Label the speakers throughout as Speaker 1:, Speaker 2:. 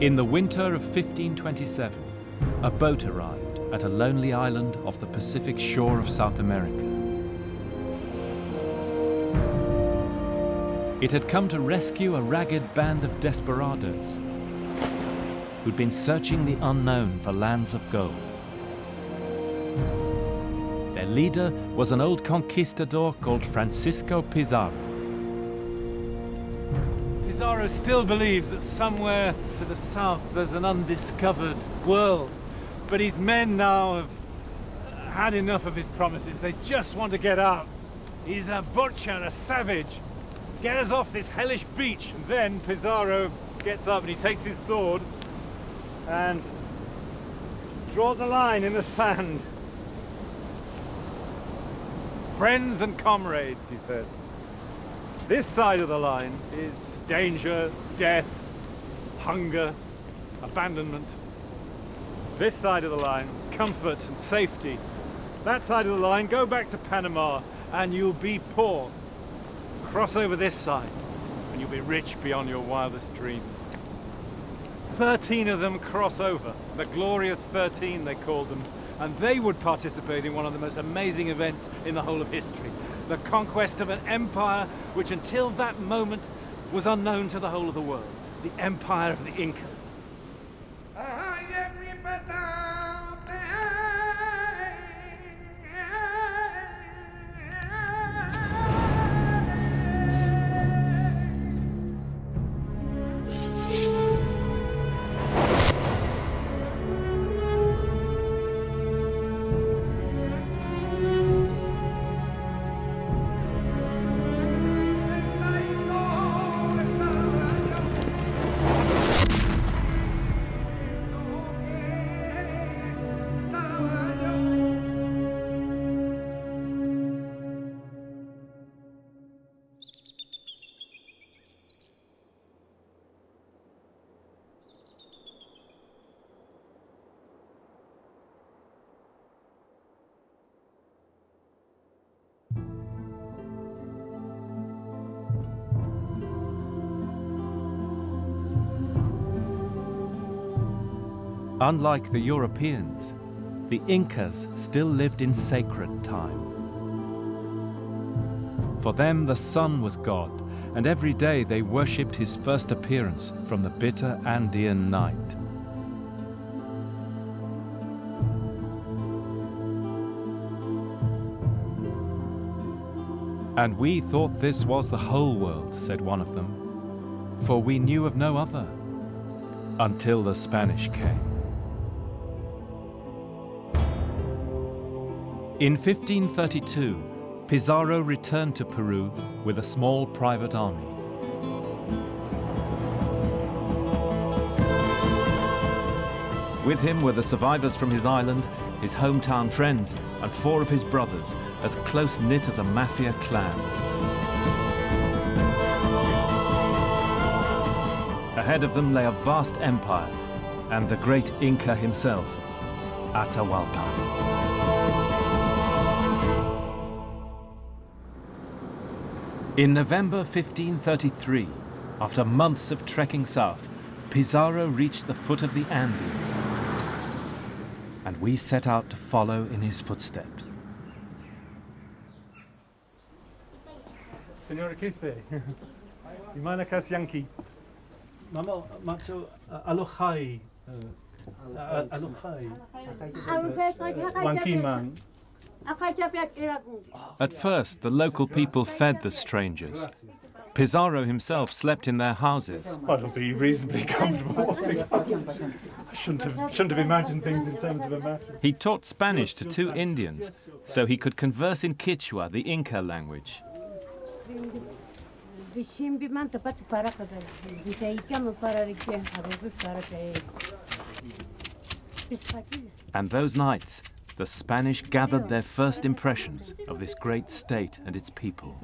Speaker 1: In the winter of 1527, a boat arrived at a lonely island off the Pacific shore of South America. It had come to rescue a ragged band of desperados who'd been searching the unknown for lands of gold. Their leader was an old conquistador called Francisco Pizarro.
Speaker 2: Pizarro still believes that somewhere to the south there's an undiscovered world, but his men now have had enough of his promises. They just want to get out. He's a butcher, a savage. Get us off this hellish beach. And then Pizarro gets up and he takes his sword and draws a line in the sand. Friends and comrades, he says. This side of the line is danger, death, hunger, abandonment. This side of the line, comfort and safety. That side of the line, go back to Panama and you'll be poor. Cross over this side and you'll be rich beyond your wildest dreams. 13 of them cross over, the glorious 13 they called them, and they would participate in one of the most amazing events in the whole of history, the conquest of an empire which until that moment was unknown to the whole of the world, the empire of the Incas.
Speaker 1: Unlike the Europeans, the Incas still lived in sacred time. For them, the sun was God, and every day they worshipped his first appearance from the bitter Andean night. And we thought this was the whole world, said one of them, for we knew of no other, until the Spanish came. In 1532, Pizarro returned to Peru with a small private army. With him were the survivors from his island, his hometown friends, and 4 of his brothers, as close-knit as a mafia clan. Ahead of them lay a vast empire, and the great Inca himself, Atahualpa. In November 1533, after months of trekking south, Pizarro reached the foot of the Andes, and we set out to follow in his footsteps.
Speaker 2: Senora Quispe, Imana Yankee. Mama, macho, alohay. Alohay. Wankiman.
Speaker 1: At first, the local people fed the strangers. Pizarro himself slept in their houses.
Speaker 2: Well, it'll be reasonably comfortable. I shouldn't have imagined things in terms of a mattress.
Speaker 1: He taught Spanish to 2 Indians, so he could converse in Quechua, the Inca language. And those nights, the Spanish gathered their first impressions of this great state and its people.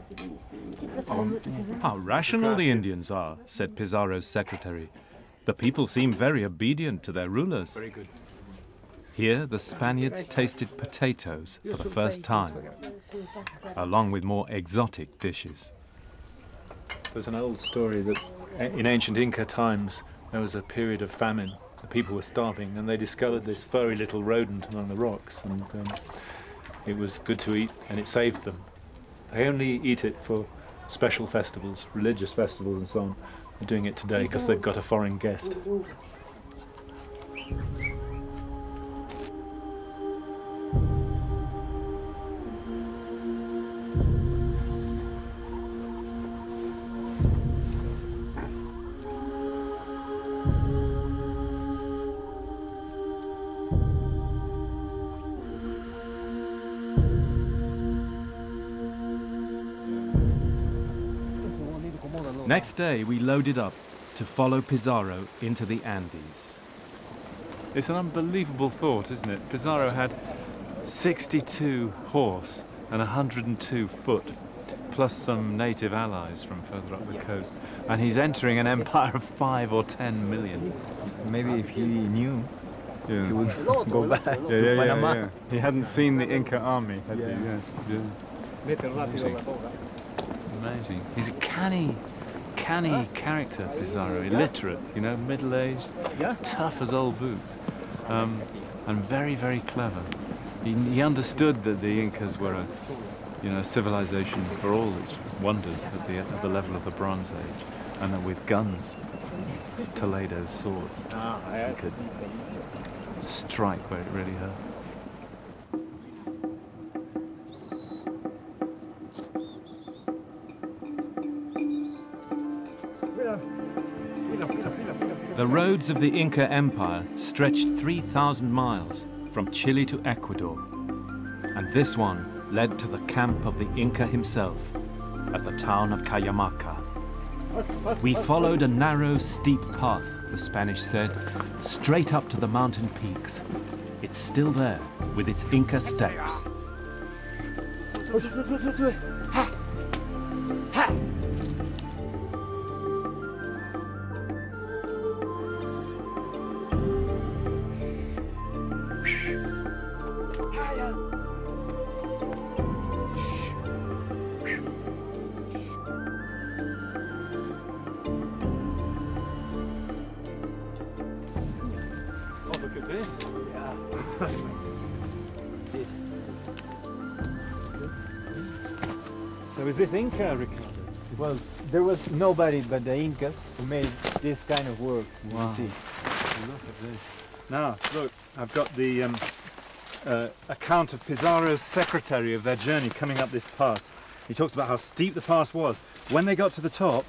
Speaker 1: How rational the Indians are, said Pizarro's secretary. The people seem very obedient to their rulers.
Speaker 2: Very good.
Speaker 1: Here, the Spaniards tasted potatoes for the first time, along with more exotic dishes.
Speaker 2: There's an old story that in ancient Inca times,
Speaker 3: there was a period of famine. The people were starving, and they discovered this furry little rodent among the rocks, and it was good to eat, and it saved them. They only eat it for special festivals, religious festivals and so on. They're doing it today because they've got a foreign guest.
Speaker 1: Next day, we loaded up to follow Pizarro into the Andes.
Speaker 2: It's an unbelievable thought, isn't it? Pizarro had 62 horse and 102 foot, plus some native allies from further up the coast. And he's entering an empire of 5 or 10 million.
Speaker 4: Maybe if he knew, he
Speaker 2: Yeah.
Speaker 4: would go back to Panama.
Speaker 2: He hadn't seen the Inca army, had he?
Speaker 4: Yeah.
Speaker 2: Yeah. Amazing. He's a canny character, Pizarro. Illiterate, you know, middle-aged, tough as old boots, and very, very clever. He understood that the Incas were a civilization for all its wonders at the level of the Bronze Age, and that with guns, Toledo's swords, he could strike where it really hurt.
Speaker 1: The roads of the Inca Empire stretched 3,000 miles from Chile to Ecuador, and this one led to the camp of the Inca himself at the town of Cajamarca. We followed a narrow, steep path, the Spanish said, straight up to the mountain peaks. It's still there, with its Inca steps.
Speaker 2: Look at this. So is this Inca, Ricardo?
Speaker 4: Well, there was nobody but the Incas who made this kind of work.
Speaker 2: Wow.
Speaker 4: You see.
Speaker 2: Look at this. Now, look, I've got the account of Pizarro's secretary of their journey coming up this pass. He talks about how steep the pass was. When they got to the top,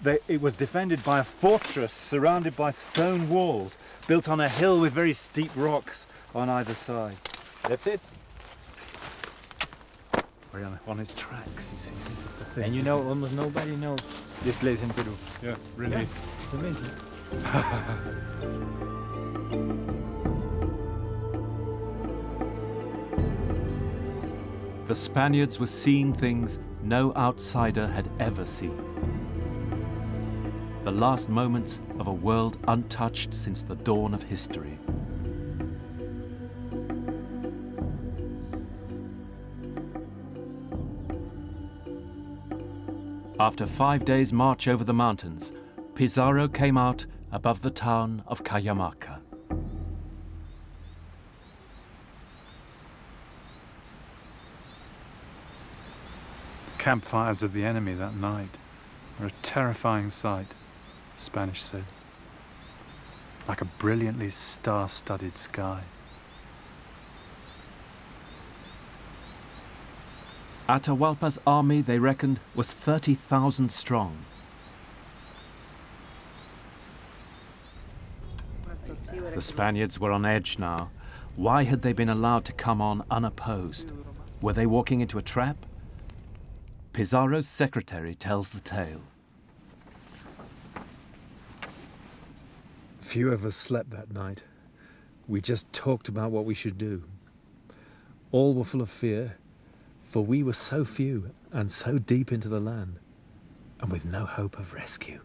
Speaker 2: it was defended by a fortress surrounded by stone walls, built on a hill with very steep rocks on either side. That's it. We're on his tracks, you see, this is the thing.
Speaker 4: And you know, almost nobody knows this place in Peru.
Speaker 2: Yeah, really.
Speaker 4: Yeah, it's amazing.
Speaker 1: The Spaniards were seeing things no outsider had ever seen. The last moments of a world untouched since the dawn of history. After 5 days' march over the mountains, Pizarro came out above the town of Cajamarca.
Speaker 2: Campfires of the enemy that night were a terrifying sight, the Spanish said, like a brilliantly star-studded sky.
Speaker 1: Atahualpa's army, they reckoned, was 30,000 strong. The Spaniards were on edge now. Why had they been allowed to come on unopposed? Were they walking into a trap? Pizarro's secretary tells the tale.
Speaker 3: Few of us slept that night. We just talked about what we should do. All were full of fear, for we were so few and so deep into the land, and with no hope of rescue.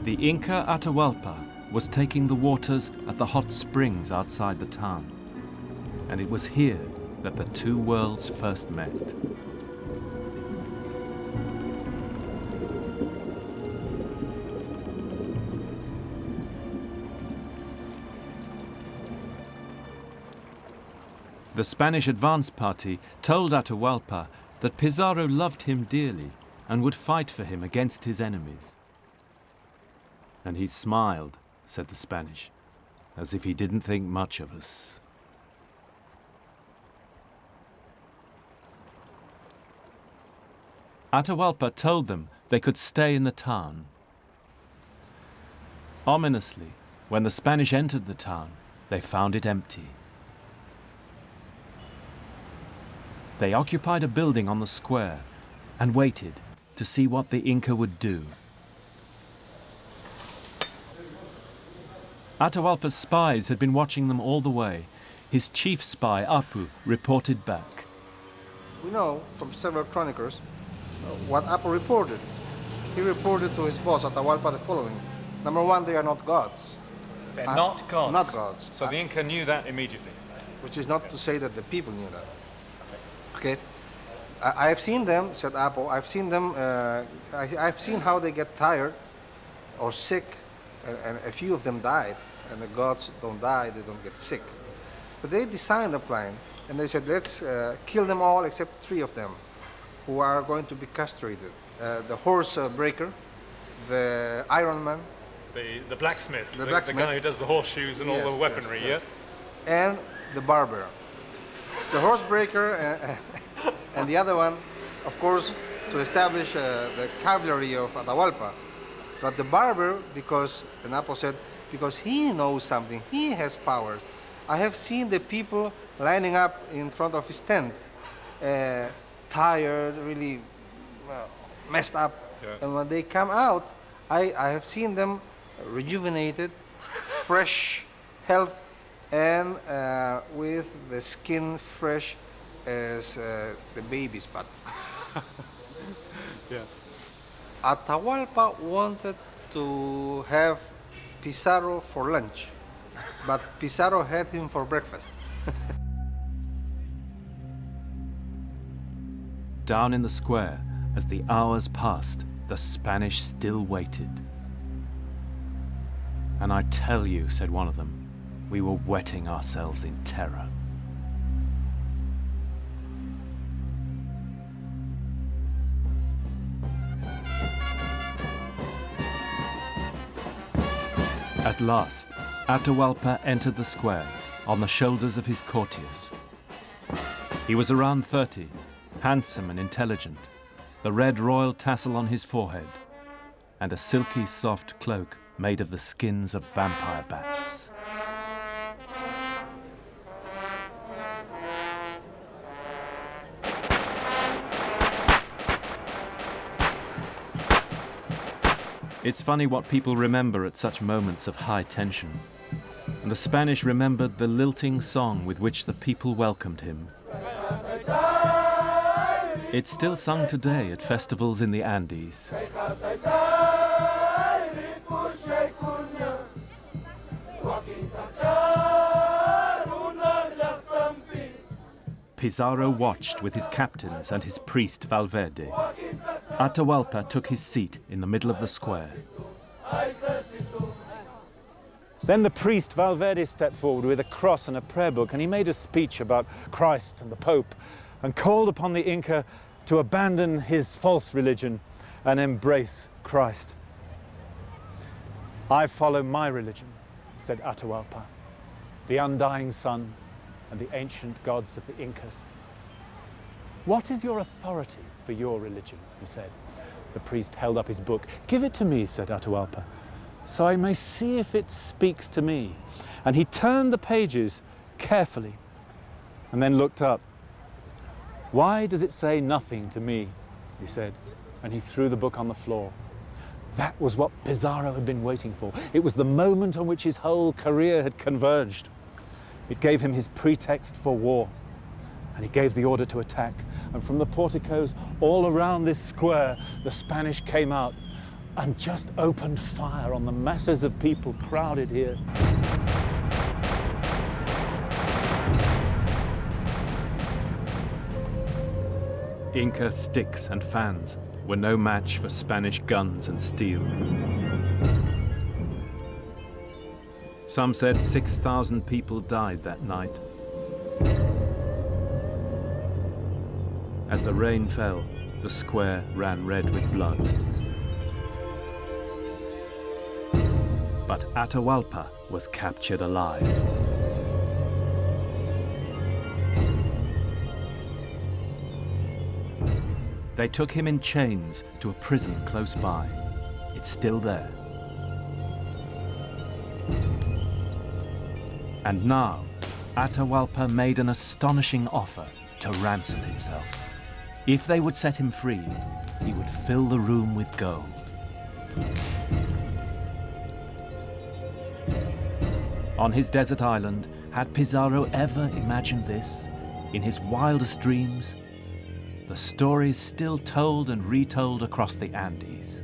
Speaker 1: The Inca Atahualpa was taking the waters at the hot springs outside the town. And it was here that the two worlds first met. The Spanish advance party told Atahualpa that Pizarro loved him dearly and would fight for him against his enemies. And he smiled, said the Spanish, as if he didn't think much of us. Atahualpa told them they could stay in the town. Ominously, when the Spanish entered the town, they found it empty. They occupied a building on the square and waited to see what the Inca would do. Atahualpa's spies had been watching them all the way. His chief spy, Apu, reported back.
Speaker 5: We know from several chroniclers what Apu reported. He reported to his boss, Atahualpa, the following. Number one, they are not gods.
Speaker 2: They're not gods?
Speaker 5: Not gods.
Speaker 2: So the Inca knew that immediately?
Speaker 5: Which is not to say that the people knew that. Okay. I've seen them, said Apu, I've seen them, I've seen how they get tired or sick, and a few of them died, and the gods don't die, they don't get sick. But they designed a plan, and they said, let's kill them all except 3 of them, who are going to be castrated. The horse breaker, the Iron Man.
Speaker 2: The blacksmith,
Speaker 5: the blacksmith,
Speaker 2: the guy who does the horseshoes and all the weaponry,
Speaker 5: yes. And the barber. The horse breaker and the other one, of course, to establish the cavalry of Atahualpa. But the barber, because, and Apu said, because he knows something, he has powers. I have seen the people lining up in front of his tent, tired, really messed up. Yeah. And when they come out, I have seen them rejuvenated, fresh, health, and with the skin fresh as the baby's butt.
Speaker 2: Yeah.
Speaker 5: Atahualpa wanted to have Pizarro for lunch, but Pizarro had him for breakfast.
Speaker 1: Down in the square, as the hours passed, the Spanish still waited. And I tell you, said one of them, we were wetting ourselves in terror. At last, Atahualpa entered the square on the shoulders of his courtiers. He was around 30, handsome and intelligent, the red royal tassel on his forehead, and a silky soft cloak made of the skins of vampire bats. It's funny what people remember at such moments of high tension. And the Spanish remembered the lilting song with which the people welcomed him. It's still sung today at festivals in the Andes. Pizarro watched with his captains and his priest Valverde. Atahualpa took his seat in the middle of the square.
Speaker 3: Then the priest Valverde stepped forward with a cross and a prayer book, and he made a speech about Christ and the Pope and called upon the Inca to abandon his false religion and embrace Christ. I follow my religion, said Atahualpa, the undying sun and the ancient gods of the Incas. What is your authority for your religion? He said. The priest held up his book. Give it to me, said Atahualpa, so I may see if it speaks to me. And he turned the pages carefully and then looked up. Why does it say nothing to me? He said, and he threw the book on the floor. That was what Pizarro had been waiting for. It was the moment on which his whole career had converged. It gave him his pretext for war, and he gave the order to attack. And from the porticos all around this square, the Spanish came out, and just opened fire on the masses of people crowded here.
Speaker 1: Inca sticks and fans were no match for Spanish guns and steel. Some said 6,000 people died that night. As the rain fell, the square ran red with blood. But Atahualpa was captured alive. They took him in chains to a prison close by. It's still there. And now, Atahualpa made an astonishing offer to ransom himself. If they would set him free, he would fill the room with gold. On his desert island, had Pizarro ever imagined this? In his wildest dreams? The stories still told and retold across the Andes.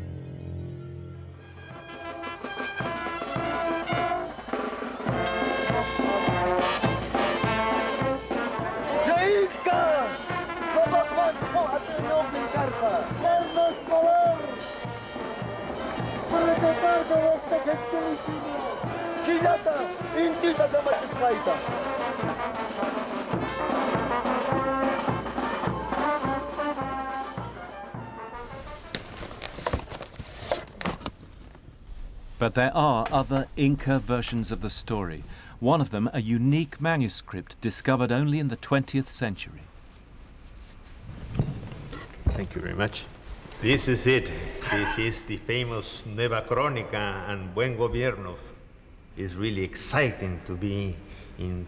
Speaker 1: But there are other Inca versions of the story. One of them, a unique manuscript discovered only in the 20th century.
Speaker 6: Thank you very much. This is it. This is the famous Nueva Crónica and Buen Gobierno. It's really exciting to be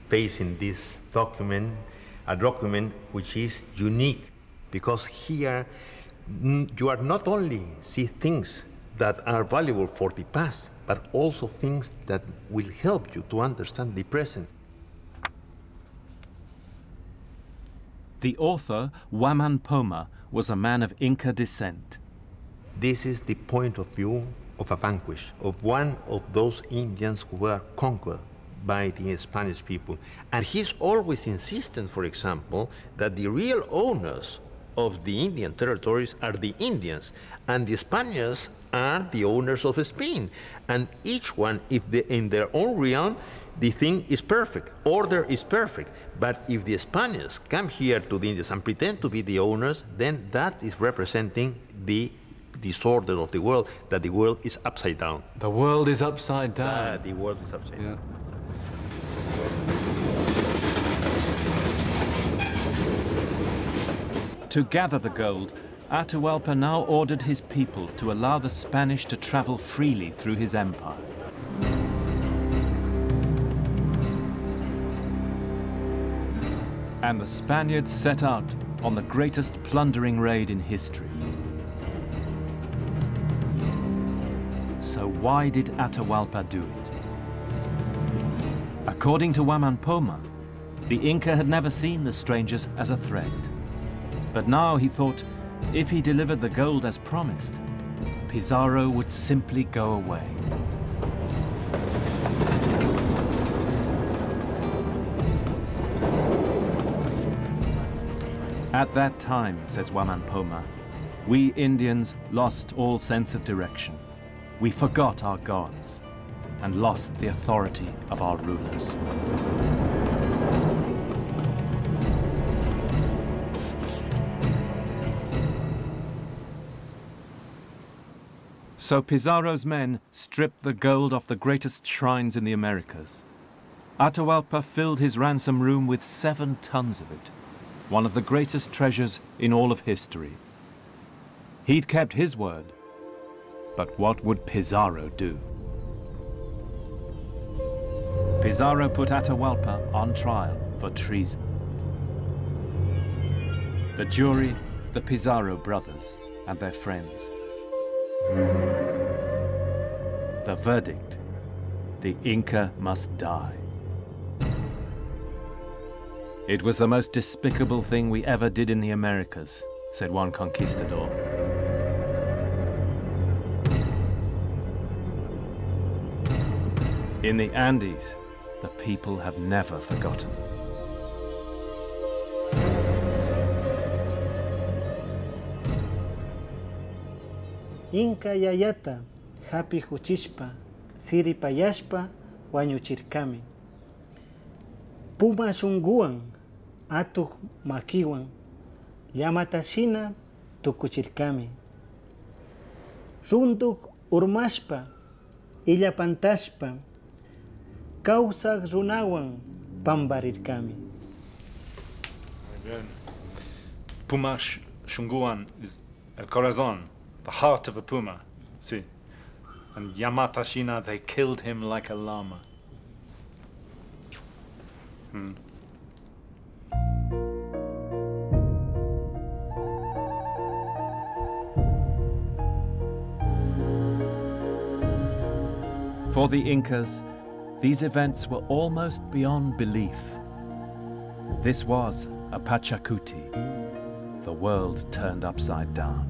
Speaker 6: facing this document, a document which is unique, because here you are not only see things that are valuable for the past, but also things that will help you to understand the present.
Speaker 1: The author, Waman Poma, was a man of Inca descent.
Speaker 6: This is the point of view of a vanquish, of one of those Indians who were conquered by the Spanish people. And he's always insistent, for example, that the real owners of the Indian territories are the Indians, and the Spaniards are the owners of Spain. And each one, if they, in their own realm, the thing is perfect, order is perfect. But if the Spaniards come here to the Indians and pretend to be the owners, then that is representing the disorder of the world, that the world is upside down.
Speaker 3: The world is upside down.
Speaker 6: The world is upside down.
Speaker 1: To gather the gold, Atahualpa now ordered his people to allow the Spanish to travel freely through his empire. And the Spaniards set out on the greatest plundering raid in history. So why did Atahualpa do it? According to Waman Poma, the Inca had never seen the strangers as a threat. But now he thought, if he delivered the gold as promised, Pizarro would simply go away. At that time, says Waman Poma, we Indians lost all sense of direction. We forgot our gods and lost the authority of our rulers. So Pizarro's men stripped the gold off the greatest shrines in the Americas. Atahualpa filled his ransom room with 7 tons of it, one of the greatest treasures in all of history. He'd kept his word, but what would Pizarro do? Pizarro put Atahualpa on trial for treason. The jury, the Pizarro brothers and their friends. The verdict, the Inca must die. It was the most despicable thing we ever did in the Americas, said one conquistador. In the Andes, the people have never forgotten.
Speaker 7: Inca yayata, hapi huchispa, siri payashpa, wañuchirkami. Puma shunguan, atuj makiwan, llamatashina tukuchirkami. Runtuj urmashpa, illapantashpa, kawsaq runawan pambarirkami.
Speaker 3: Puma shunguan is el corazón, the heart of a puma. See? And Yamatashina, they killed him like a llama.
Speaker 1: For the Incas, these events were almost beyond belief. This was a Pachacuti, the world turned upside down.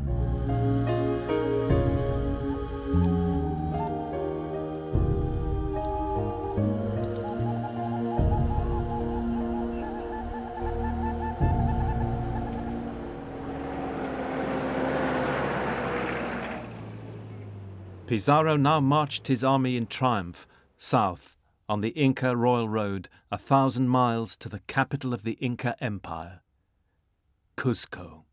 Speaker 1: Pizarro now marched his army in triumph south on the Inca Royal Road 1,000 miles to the capital of the Inca Empire, Cuzco.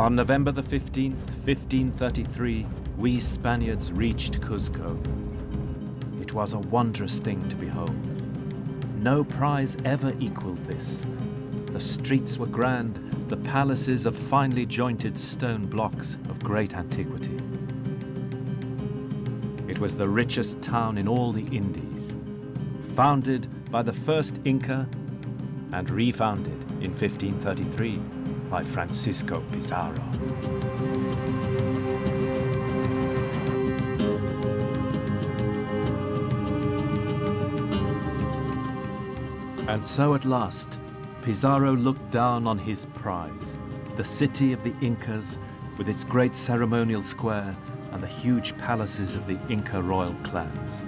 Speaker 1: On November the 15th, 1533, we Spaniards reached Cuzco. It was a wondrous thing to behold. No prize ever equaled this. The streets were grand, the palaces of finely jointed stone blocks of great antiquity. It was the richest town in all the Indies, founded by the first Inca and refounded in 1533 by Francisco Pizarro. And so at last, Pizarro looked down on his prize, the city of the Incas with its great ceremonial square and the huge palaces of the Inca royal clans.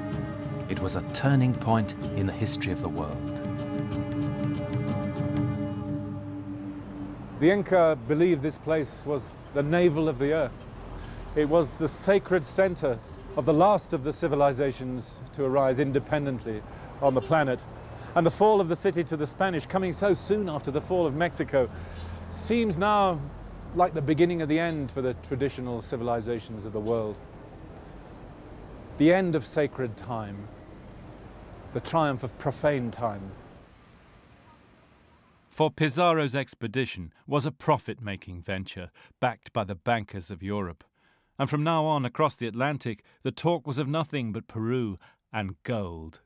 Speaker 1: It was a turning point in the history of the world.
Speaker 2: The Inca believed this place was the navel of the earth. It was the sacred center of the last of the civilizations to arise independently on the planet. And the fall of the city to the Spanish, coming so soon after the fall of Mexico, seems now like the beginning of the end for the traditional civilizations of the world. The end of sacred time, the triumph of profane time.
Speaker 1: For Pizarro's expedition was a profit-making venture, backed by the bankers of Europe. And from now on, across the Atlantic, the talk was of nothing but Peru and gold.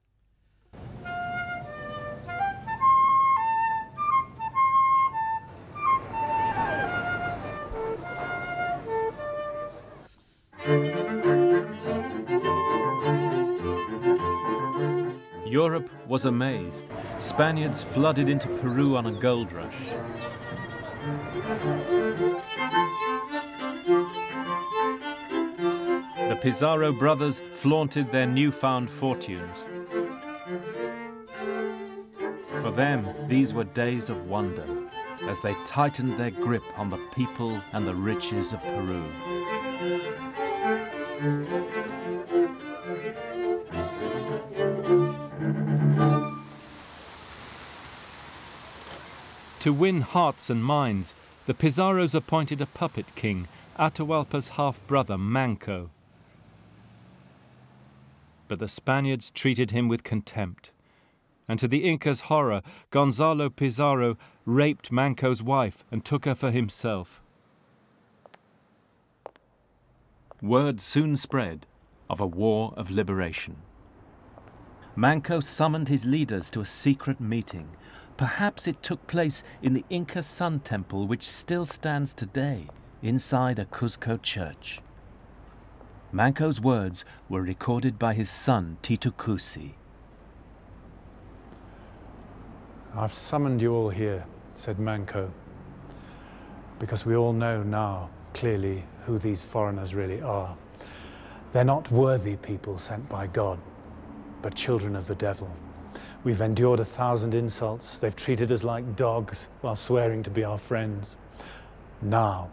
Speaker 1: Europe was amazed. Spaniards flooded into Peru on a gold rush. The Pizarro brothers flaunted their newfound fortunes. For them, these were days of wonder, as they tightened their grip on the people and the riches of Peru. To win hearts and minds, the Pizarros appointed a puppet king, Atahualpa's half-brother Manco. But the Spaniards treated him with contempt, and to the Inca's horror, Gonzalo Pizarro raped Manco's wife and took her for himself. Word soon spread of a war of liberation. Manco summoned his leaders to a secret meeting. Perhaps it took place in the Inca Sun Temple, which still stands today inside a Cuzco church. Manco's words were recorded by his son, Titu Cusi.
Speaker 2: "I've summoned you all here," said Manco, "because we all know now clearly who these foreigners really are.
Speaker 8: They're not worthy people sent by God, but children of the devil. We've endured 1,000 insults. They've treated us like dogs while swearing to be our friends. Now,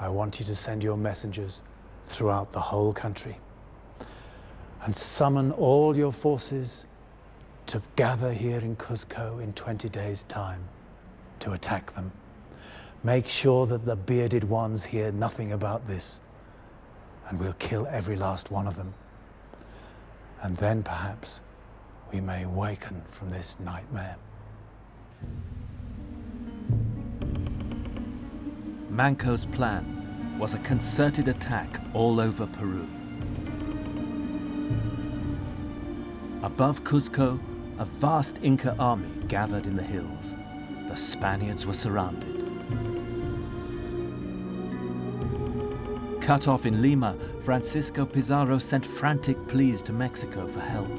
Speaker 8: I want you to send your messengers throughout the whole country and summon all your forces to gather here in Cuzco in 20 days' time to attack them. Make sure that the bearded ones hear nothing about this, and we'll kill every last one of them. And then perhaps we may awaken from this nightmare.
Speaker 1: Manco's plan was a concerted attack all over Peru. Above Cuzco, a vast Inca army gathered in the hills. The Spaniards were surrounded. Cut off in Lima, Francisco Pizarro sent frantic pleas to Mexico for help.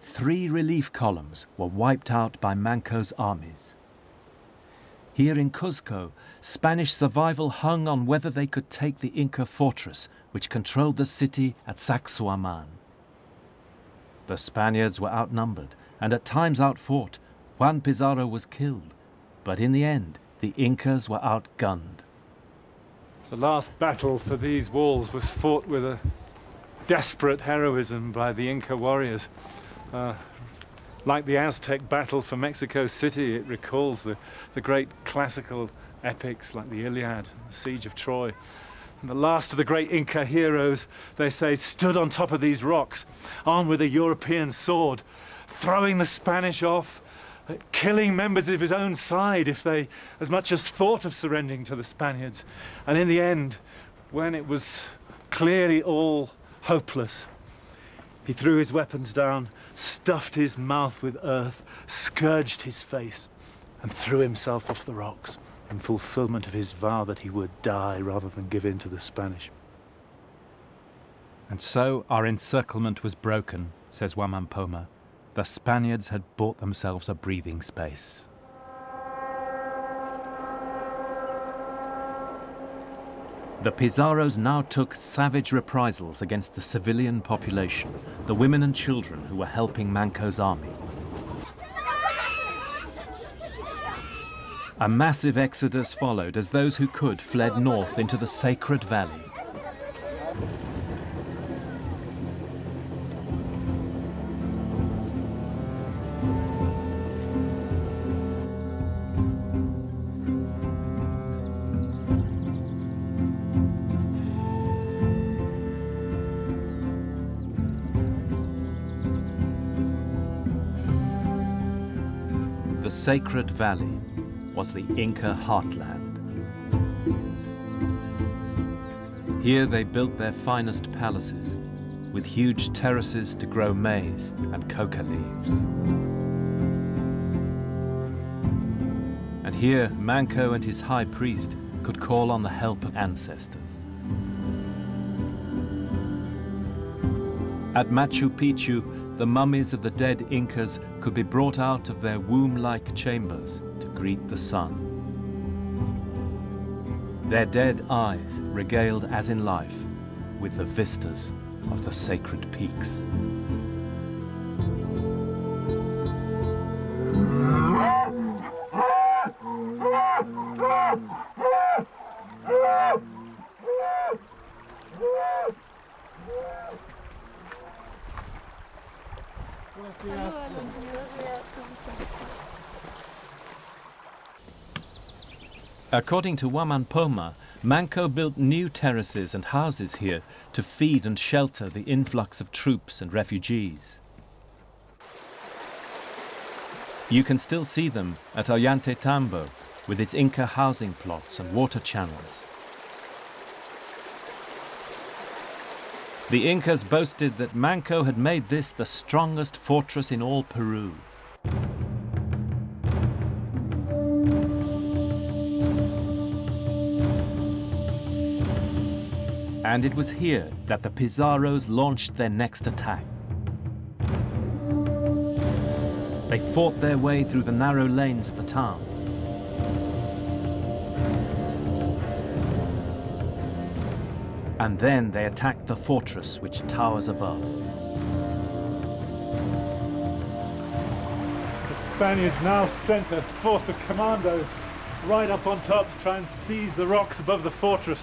Speaker 1: Three relief columns were wiped out by Manco's armies. Here in Cuzco, Spanish survival hung on whether they could take the Inca fortress, which controlled the city at Sacsayhuaman. The Spaniards were outnumbered and at times outfought. Juan Pizarro was killed, but in the end, the Incas were outgunned.
Speaker 2: The last battle for these walls was fought with a desperate heroism by the Inca warriors. Like the Aztec battle for Mexico City, it recalls the great classical epics like the Iliad, the Siege of Troy. And the last of the great Inca heroes, they say, stood on top of these rocks, armed with a European sword, throwing the Spanish off, killing members of his own side if they as much as thought of surrendering to the Spaniards. And in the end, when it was clearly all hopeless, he threw his weapons down, stuffed his mouth with earth, scourged his face, and threw himself off the rocks in fulfillment of his vow that he would die rather than give in to the Spanish.
Speaker 1: And so our encirclement was broken, says Wamampoma. The Spaniards had bought themselves a breathing space. The Pizarros now took savage reprisals against the civilian population, the women and children who were helping Manco's army. A massive exodus followed as those who could fled north into the Sacred Valley. The Sacred Valley was the Inca heartland. Here they built their finest palaces, with huge terraces to grow maize and coca leaves. And here Manco and his high priest could call on the help of ancestors. At Machu Picchu, the mummies of the dead Incas could be brought out of their womb-like chambers to greet the sun. Their dead eyes regaled as in life with the vistas of the sacred peaks. According to Wamampoma, Manco built new terraces and houses here to feed and shelter the influx of troops and refugees. You can still see them at Ollantaytambo with its Inca housing plots and water channels. The Incas boasted that Manco had made this the strongest fortress in all Peru. And it was here that the Pizarros launched their next attack. They fought their way through the narrow lanes of the town. And then they attacked the fortress which towers above.
Speaker 2: The Spaniards now sent a force of commandos right up on top to try and seize the rocks above the fortress.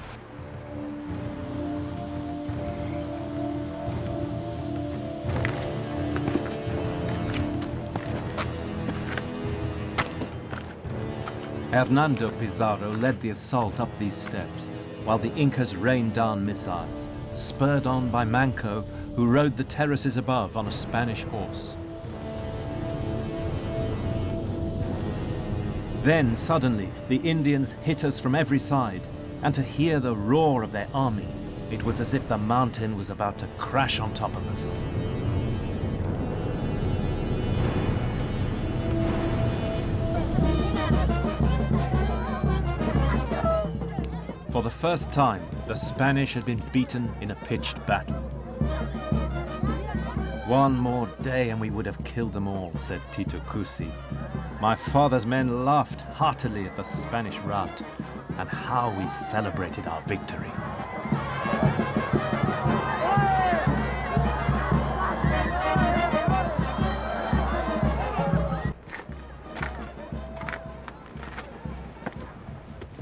Speaker 1: Hernando Pizarro led the assault up these steps, while the Incas rained down missiles, spurred on by Manco, who rode the terraces above on a Spanish horse. Then, suddenly, the Indians hit us from every side, and to hear the roar of their army, it was as if the mountain was about to crash on top of us. For the first time, the Spanish had been beaten in a pitched battle. "One more day and we would have killed them all," said Tito Cusi. "My father's men laughed heartily at the Spanish rout, and how we celebrated our victory."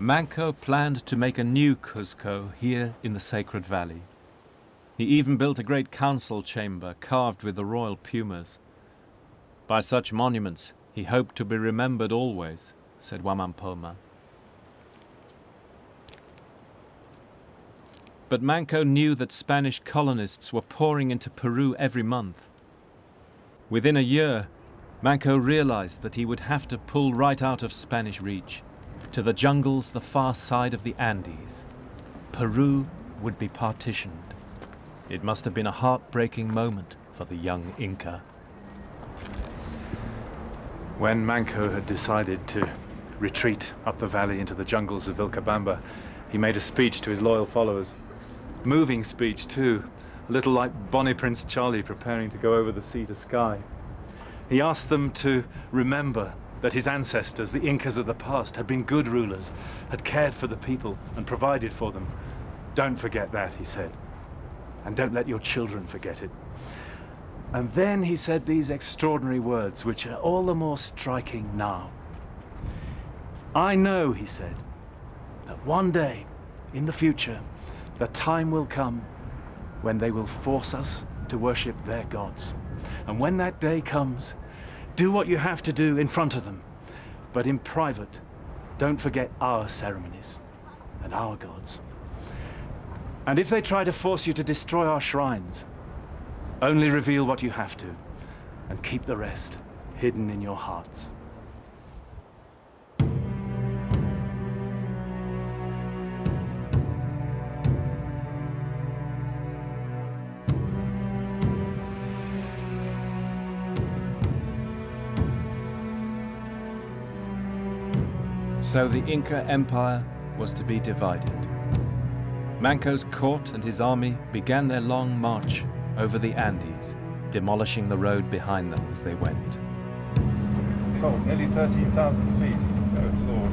Speaker 1: Manco planned to make a new Cuzco here in the Sacred Valley. He even built a great council chamber carved with the royal pumas. "By such monuments he hoped to be remembered always," said Wamampoma. But Manco knew that Spanish colonists were pouring into Peru every month. Within a year, Manco realized that he would have to pull right out of Spanish reach, to the jungles the far side of the Andes. Peru would be partitioned. It must have been a heartbreaking moment for the young Inca.
Speaker 3: When Manco had decided to retreat up the valley into the jungles of Vilcabamba, he made a speech to his loyal followers. Moving speech too, a little like Bonnie Prince Charlie preparing to go over the sea to Skye. He asked them to remember that his ancestors, the Incas of the past, had been good rulers, had cared for the people and provided for them. "Don't forget that," he said, "and don't let your children forget it." And then he said these extraordinary words, which are all the more striking now. "I know," he said, "that one day, in the future, the time will come when they will force us to worship their gods. And when that day comes, do what you have to do in front of them, but in private, don't forget our ceremonies and our gods. And if they try to force you to destroy our shrines, only reveal what you have to, and keep the rest hidden in your hearts."
Speaker 1: So the Inca Empire was to be divided. Manco's court and his army began their long march over the Andes, demolishing the road behind them as they went.
Speaker 2: Cold, nearly 13,000 feet. Oh Lord.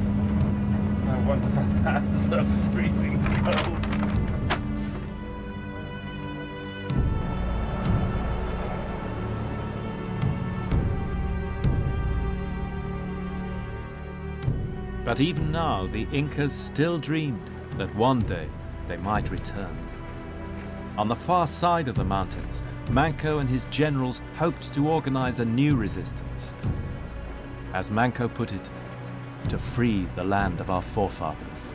Speaker 2: No wonder my hands are freezing cold.
Speaker 1: But even now, the Incas still dreamed that one day they might return. On the far side of the mountains, Manco and his generals hoped to organize a new resistance. As Manco put it, to free the land of our forefathers.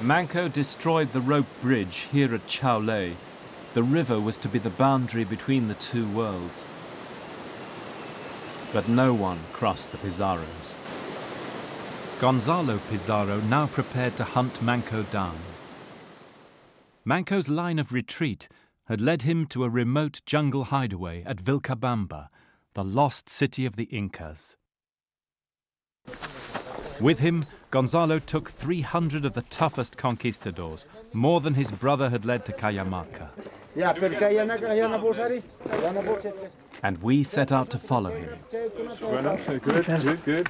Speaker 1: Manco destroyed the rope bridge here at Chaulé. The river was to be the boundary between the two worlds. But no one crossed the Pizarros. Gonzalo Pizarro now prepared to hunt Manco down. Manco's line of retreat had led him to a remote jungle hideaway at Vilcabamba, the lost city of the Incas. With him, Gonzalo took 300 of the toughest conquistadors, more than his brother had led to Cajamarca. And we set out to follow him.
Speaker 3: Good.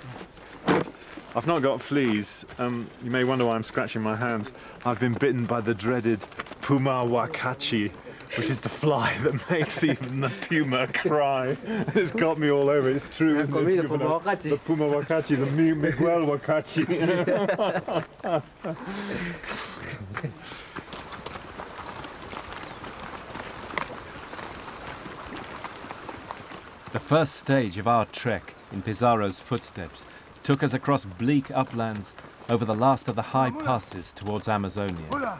Speaker 3: I've not got fleas. You may wonder why I'm scratching my hands. I've been bitten by the dreaded puma wakachi, which is the fly that makes even the puma cry. It's got me all over. It's true, isn't it? The puma wakachi, the Miguel wakachi.
Speaker 1: The first stage of our trek in Pizarro's footsteps took us across bleak uplands over the last of the high passes towards Amazonia.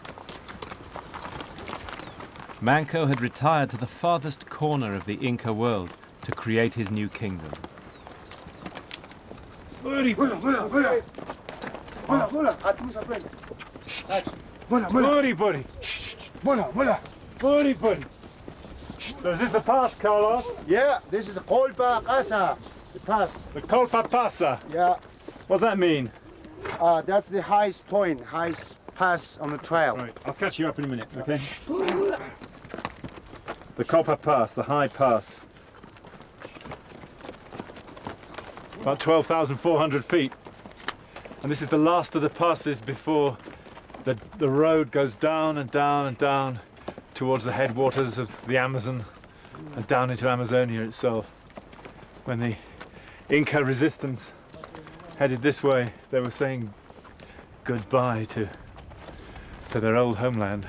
Speaker 1: Manco had retired to the farthest corner of the Inca world to create his new kingdom.
Speaker 2: Buddy, buddy. So is this the pass, Carlos?
Speaker 9: Yeah, this is Colpa Casa, the pass.
Speaker 2: The Colpa Pasa.
Speaker 9: Yeah,
Speaker 2: What's that mean?
Speaker 9: that's the highest point, highest pass on the trail.
Speaker 2: Right, I'll catch you up in a minute, okay? The Colpa Pass, the high pass. About 12,400 feet. And this is the last of the passes before the road goes down and down and down towards the headwaters of the Amazon and down into Amazonia itself. When the Inca resistance headed this way, they were saying goodbye to their old homeland.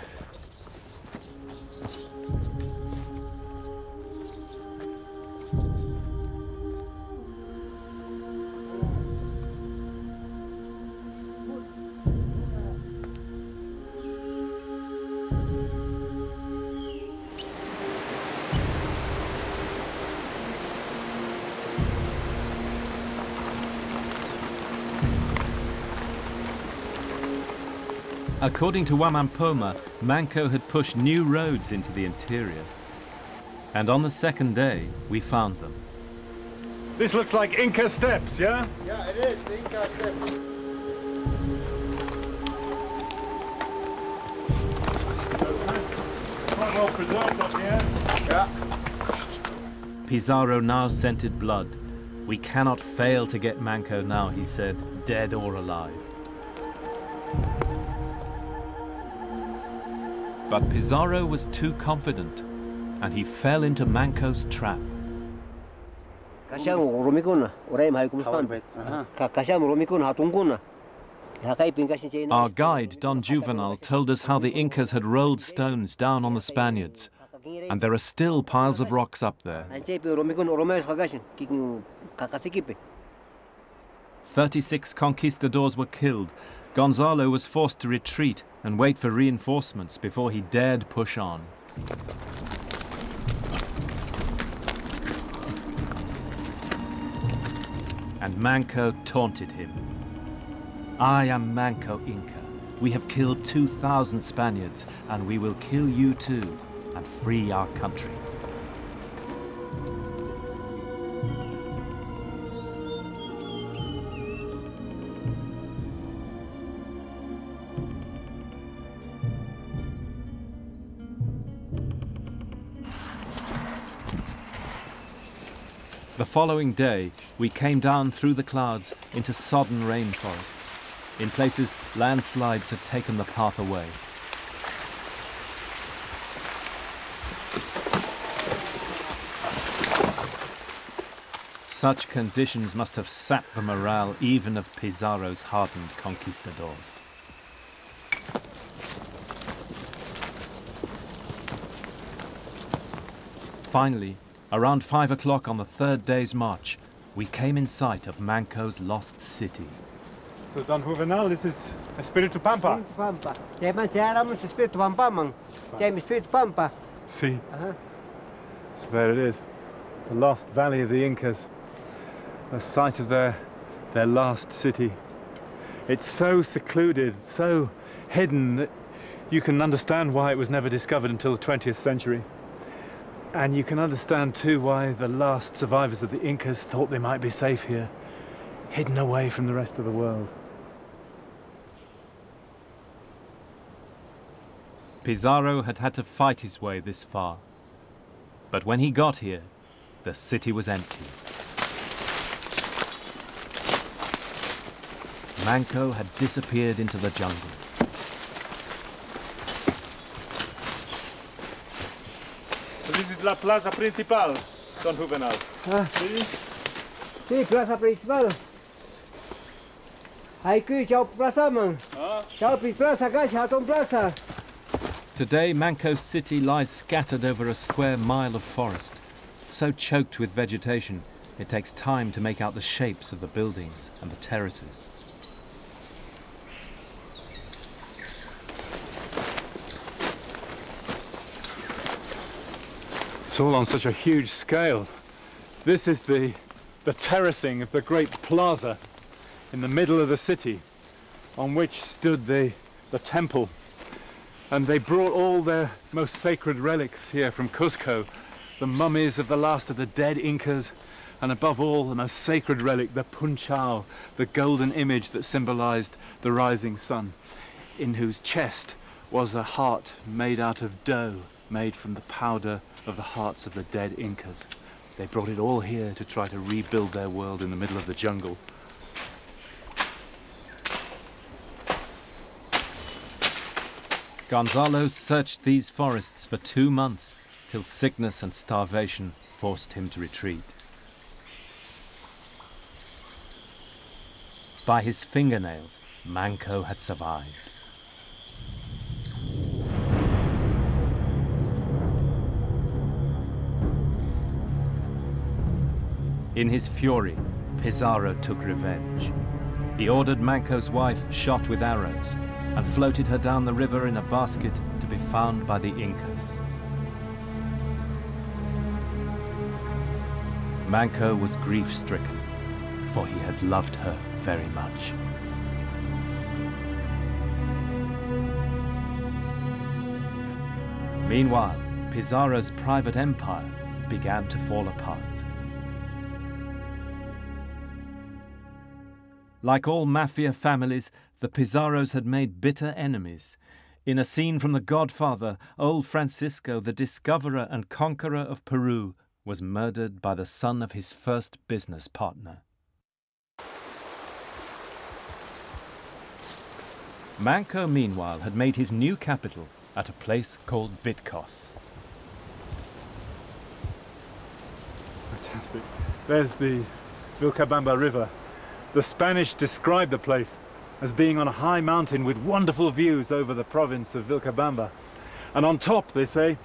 Speaker 1: According to Wamampoma, Manco had pushed new roads into the interior. And on the second day, we found them.
Speaker 2: This looks like Inca steps, yeah?
Speaker 9: Yeah, it is, the Inca steps.
Speaker 2: Quite well preserved up here.
Speaker 9: Yeah.
Speaker 1: Pizarro now scented blood. We cannot fail to get Manco now, he said, dead or alive. But Pizarro was too confident, and he fell into Manco's trap. Our guide, Don Juvenal, told us how the Incas had rolled stones down on the Spaniards, and there are still piles of rocks up there. 36 conquistadors were killed. Gonzalo was forced to retreat and wait for reinforcements before he dared push on. And Manco taunted him. I am Manco Inca. We have killed 2,000 Spaniards, and we will kill you too, and free our country. The following day, we came down through the clouds into sodden rainforests. In places, landslides had taken the path away. Such conditions must have sapped the morale even of Pizarro's hardened conquistadors. Finally, around 5 o'clock on the third day's march, we came in sight of Manco's lost city.
Speaker 2: So, Don Juvenal, this is Espiritu Pampa. See? So there it is, the lost valley of the Incas, the site of their last city. It's so secluded, so hidden that you can understand why it was never discovered until the 20th century. And you can understand too why the last survivors of the Incas thought they might be safe here, hidden away from the rest of the world.
Speaker 1: Pizarro had had to fight his way this far. But when he got here, the city was empty. Manco had disappeared into the jungle.
Speaker 2: This is la plaza principal, Don Juvenal.
Speaker 4: Sí, plaza principal. Aquí, chao plaza, man. Chao plaza, acá, chao plaza.
Speaker 1: Today, Manco's city lies scattered over a square mile of forest, so choked with vegetation, it takes time to make out the shapes of the buildings and the terraces.
Speaker 2: It's all on such a huge scale. This is the terracing of the great plaza in the middle of the city, on which stood the temple. And they brought all their most sacred relics here from Cuzco, the mummies of the last of the dead Incas, and above all, the most sacred relic, the punchao, the golden image that symbolized the rising sun, in whose chest was a heart made out of dough, made from the powder of the hearts of the dead Incas. They brought it all here to try to rebuild their world in the middle of the jungle.
Speaker 1: Gonzalo searched these forests for 2 months, till sickness and starvation forced him to retreat. By his fingernails, Manco had survived. In his fury, Pizarro took revenge. He ordered Manco's wife shot with arrows and floated her down the river in a basket to be found by the Incas. Manco was grief-stricken, for he had loved her very much. Meanwhile, Pizarro's private empire began to fall apart. Like all mafia families, the Pizarros had made bitter enemies. In a scene from The Godfather, old Francisco, the discoverer and conqueror of Peru, was murdered by the son of his first business partner. Manco, meanwhile, had made his new capital at a place called Vitcos.
Speaker 2: Fantastic. There's the Vilcabamba River. The Spanish described the place as being on a high mountain with wonderful views over the province of Vilcabamba. And on top, they say,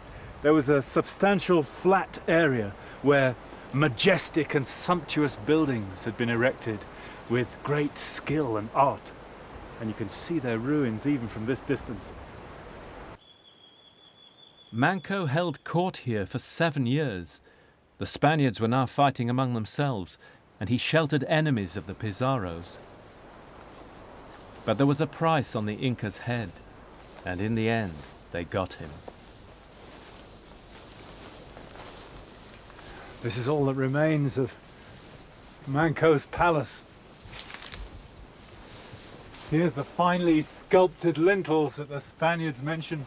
Speaker 2: there was a substantial flat area where majestic and sumptuous buildings had been erected with great skill and art. And you can see their ruins even from this distance.
Speaker 1: Manco held court here for 7 years. The Spaniards were now fighting among themselves, and he sheltered enemies of the Pizarros. But there was a price on the Inca's head, and in the end, they got him.
Speaker 2: This is all that remains of Manco's palace. Here's the finely sculpted lintels that the Spaniards mentioned.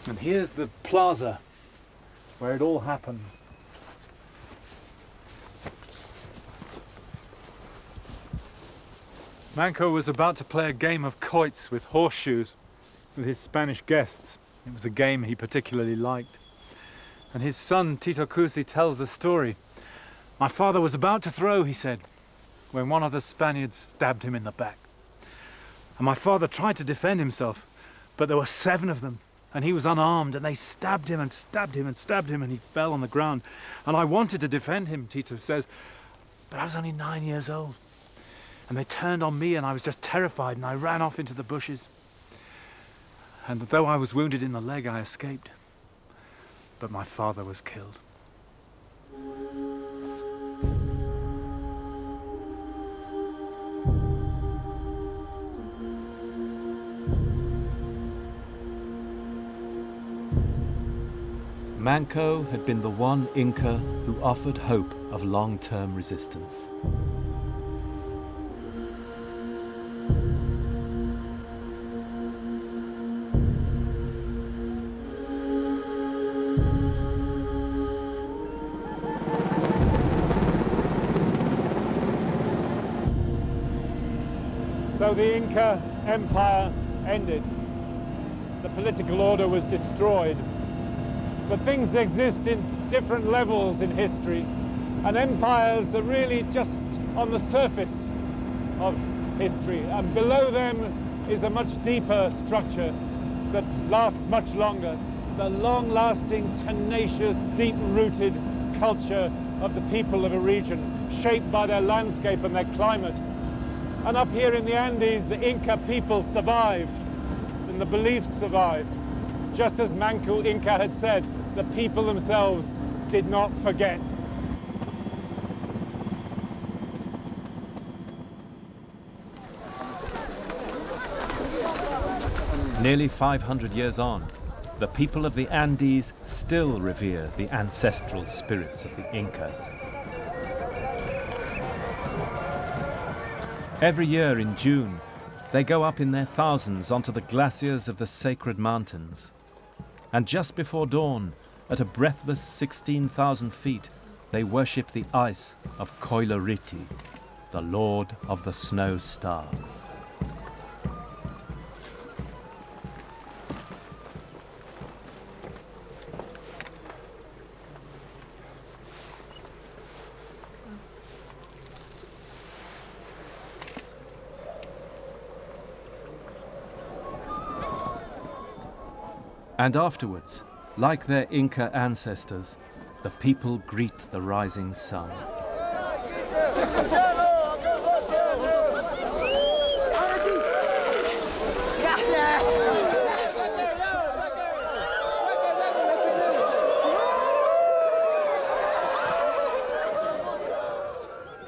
Speaker 2: And here's the plaza where it all happened. Manco was about to play a game of quoits with horseshoes with his Spanish guests. It was a game he particularly liked. And his son, Tito Cusi, tells the story. "My father was about to throw," he said, when one of the Spaniards stabbed him in the back. And my father tried to defend himself, but there were 7 of them. And he was unarmed, and they stabbed him and stabbed him and stabbed him, and he fell on the ground. And I wanted to defend him, Tito says, but I was only 9 years old. And they turned on me, and I was just terrified, and I ran off into the bushes. And though I was wounded in the leg, I escaped. But my father was killed.
Speaker 1: Manco had been the one Inca who offered hope of long-term resistance.
Speaker 2: So the Inca Empire ended. The political order was destroyed. But things exist in different levels in history, and empires are really just on the surface of history, and below them is a much deeper structure that lasts much longer. The long-lasting, tenacious, deep-rooted culture of the people of a region, shaped by their landscape and their climate. And up here in the Andes, the Inca people survived, and the beliefs survived. Just as Manco Inca had said, the people themselves did not forget.
Speaker 1: Nearly 500 years on, the people of the Andes still revere the ancestral spirits of the Incas. Every year in June, they go up in their thousands onto the glaciers of the sacred mountains. And just before dawn, at a breathless 16,000 feet, they worship the ice of Coiloriti, the lord of the snow star. And afterwards, like their Inca ancestors, the people greet the rising sun.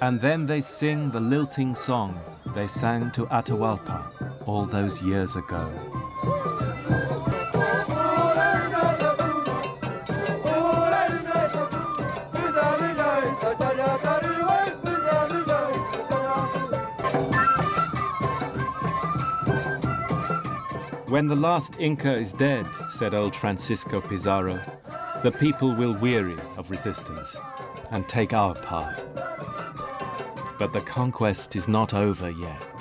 Speaker 1: And then they sing the lilting song they sang to Atahualpa all those years ago. When the last Inca is dead, said old Francisco Pizarro, the people will weary of resistance and take our part. But the conquest is not over yet.